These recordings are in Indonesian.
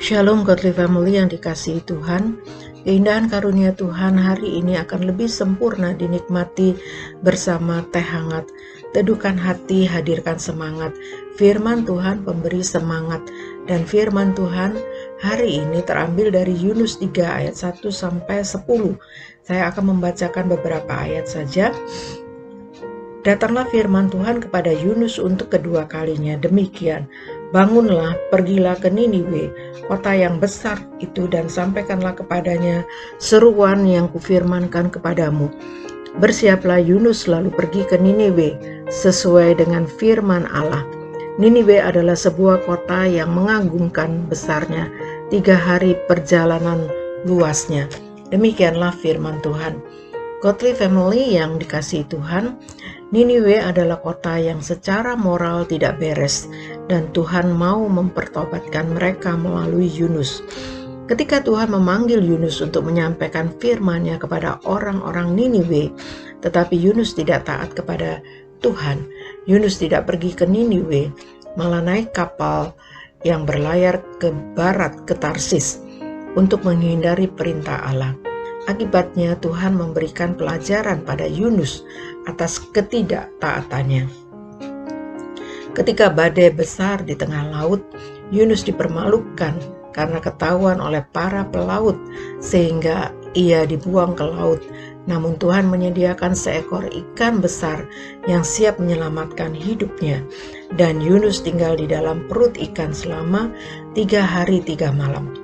Shalom Godly Family yang dikasihi Tuhan. Keindahan karunia Tuhan hari ini akan lebih sempurna dinikmati bersama teh hangat. Teduhkan hati, hadirkan semangat. Firman Tuhan pemberi semangat. Dan firman Tuhan hari ini terambil dari Yunus 3 ayat 1 sampai 10. Saya akan membacakan beberapa ayat saja. Datanglah firman Tuhan kepada Yunus untuk kedua kalinya, demikian. Bangunlah, pergilah ke Niniwe, kota yang besar itu, dan sampaikanlah kepadanya seruan yang kufirmankan kepadamu. Bersiaplah Yunus lalu pergi ke Niniwe, sesuai dengan firman Allah. Niniwe adalah sebuah kota yang mengagumkan besarnya, 3 hari perjalanan luasnya. Demikianlah firman Tuhan. Godly Family yang dikasihi Tuhan, Niniwe adalah kota yang secara moral tidak beres, dan Tuhan mau mempertobatkan mereka melalui Yunus. Ketika Tuhan memanggil Yunus untuk menyampaikan firman-Nya kepada orang-orang Niniwe, tetapi Yunus tidak taat kepada Tuhan, Yunus tidak pergi ke Niniwe, malah naik kapal yang berlayar ke barat ke Tarsis untuk menghindari perintah Allah. Akibatnya Tuhan memberikan pelajaran pada Yunus atas ketidaktaatannya. Ketika badai besar di tengah laut, Yunus dipermalukan karena ketahuan oleh para pelaut sehingga ia dibuang ke laut. Namun Tuhan menyediakan seekor ikan besar yang siap menyelamatkan hidupnya, dan Yunus tinggal di dalam perut ikan selama 3 hari 3 malam.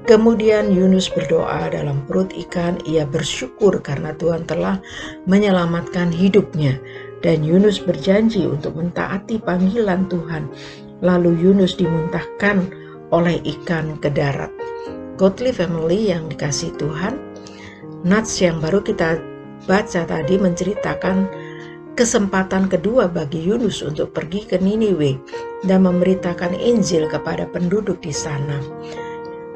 Kemudian Yunus berdoa dalam perut ikan. Ia bersyukur karena Tuhan telah menyelamatkan hidupnya, dan Yunus berjanji untuk mentaati panggilan Tuhan. Lalu Yunus dimuntahkan oleh ikan ke darat. Godly Family yang dikasihi Tuhan, nats yang baru kita baca tadi menceritakan kesempatan kedua bagi Yunus untuk pergi ke Niniwe dan memberitakan Injil kepada penduduk di sana.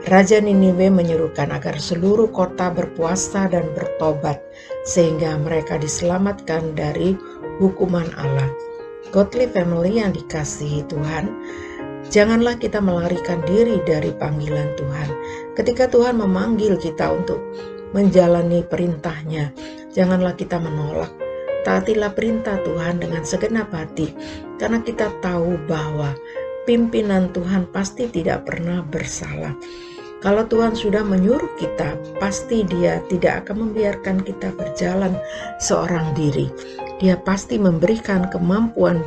Raja Niniwe menyerukan agar seluruh kota berpuasa dan bertobat sehingga mereka diselamatkan dari hukuman Allah. Godly Family yang dikasihi Tuhan, janganlah kita melarikan diri dari panggilan Tuhan. Ketika Tuhan memanggil kita untuk menjalani perintah-Nya, janganlah kita menolak. Taatilah perintah Tuhan dengan segenap hati, karena kita tahu bahwa pimpinan Tuhan pasti tidak pernah bersalah. Kalau Tuhan sudah menyuruh kita, pasti Dia tidak akan membiarkan kita berjalan seorang diri. Dia pasti memberikan kemampuan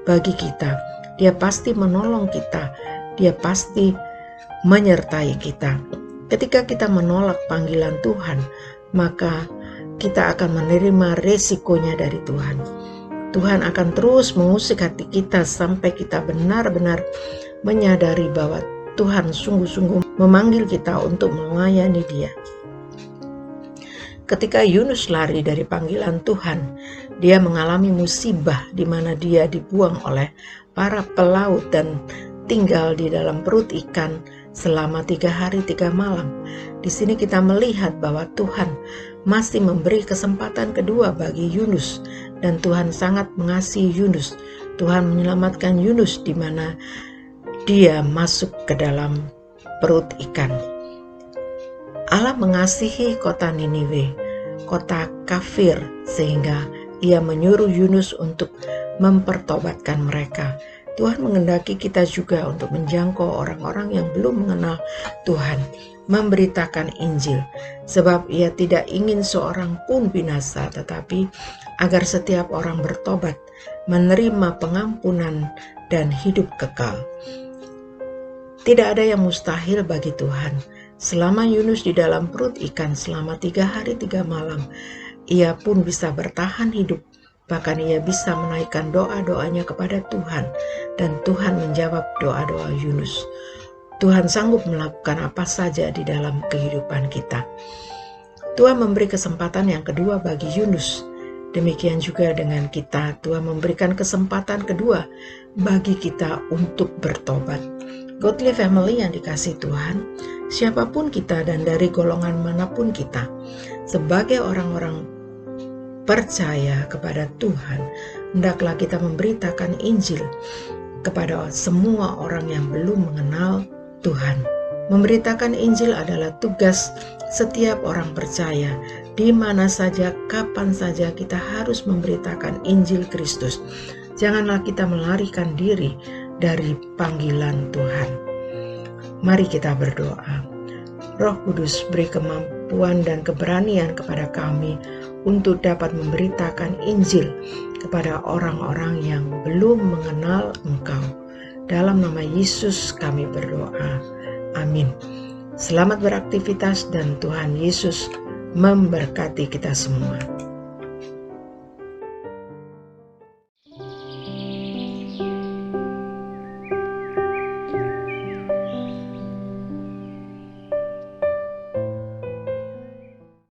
bagi kita. Dia pasti menolong kita. Dia pasti menyertai kita. Ketika kita menolak panggilan Tuhan, maka kita akan menerima resikonya dari Tuhan. Tuhan akan terus mengusik hati kita sampai kita benar-benar menyadari bahwa Tuhan sungguh-sungguh memanggil kita untuk melayani Dia. Ketika Yunus lari dari panggilan Tuhan, dia mengalami musibah di mana dia dibuang oleh para pelaut dan tinggal di dalam perut ikan selama 3 hari 3 malam. Di sini kita melihat bahwa Tuhan masih memberi kesempatan kedua bagi Yunus, dan Tuhan sangat mengasihi Yunus. Tuhan menyelamatkan Yunus di mana dia masuk ke dalam perut ikan. Allah mengasihi kota Niniwe, kota kafir, sehingga Ia menyuruh Yunus untuk mempertobatkan mereka. Tuhan menghendaki kita juga untuk menjangkau orang-orang yang belum mengenal Tuhan, memberitakan Injil, sebab Ia tidak ingin seorang pun binasa, tetapi agar setiap orang bertobat, menerima pengampunan dan hidup kekal. Tidak ada yang mustahil bagi Tuhan. Selama Yunus di dalam perut ikan selama 3 hari 3 malam, ia pun bisa bertahan hidup. Bahkan ia bisa menaikkan doa-doanya kepada Tuhan, dan Tuhan menjawab doa-doa Yunus. Tuhan sanggup melakukan apa saja di dalam kehidupan kita. Tuhan memberi kesempatan yang kedua bagi Yunus. Demikian juga dengan kita. Tuhan memberikan kesempatan kedua bagi kita untuk bertobat. Godly Family yang dikasihi Tuhan, siapapun kita dan dari golongan manapun kita, sebagai orang-orang percaya kepada Tuhan, hendaklah kita memberitakan Injil kepada semua orang yang belum mengenal Tuhan. Memberitakan Injil adalah tugas setiap orang percaya. Di mana saja, kapan saja kita harus memberitakan Injil Kristus. Janganlah kita melarikan diri dari panggilan Tuhan. Mari kita berdoa. Roh Kudus, beri kemampuan dan keberanian kepada kami untuk dapat memberitakan Injil kepada orang-orang yang belum mengenal Engkau. Dalam nama Yesus kami berdoa. Amin. Selamat beraktivitas dan Tuhan Yesus memberkati kita semua.